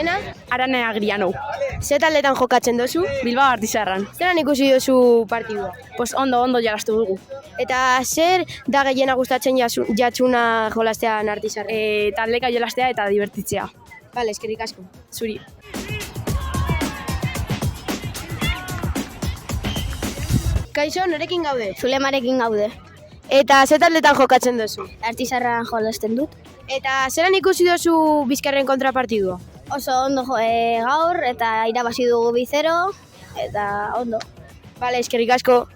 Izena? Arana Agriano. Ze taldetan jokatzen dozu? Bilbao Artizarran. Zeran ikusi dozu partidua? Pues ondo jalastu dugu. Eta zer da gehiena gustatzen jatsuna jolastean Artizarra? Taldeka jolastea eta divertitzea. Bale, eskerrik asko. Zuri. Kaixo, norekin gaude? Zulemarekin gaude. Eta ze taldetan jokatzen dozu? Artizarran jolasten dut. Eta zeran ikusi dozu Bizkarren kontrapartidua? Oso ondo gaur eta irabazi dugu 2-0 eta ondo. Bale, eskerrik asko.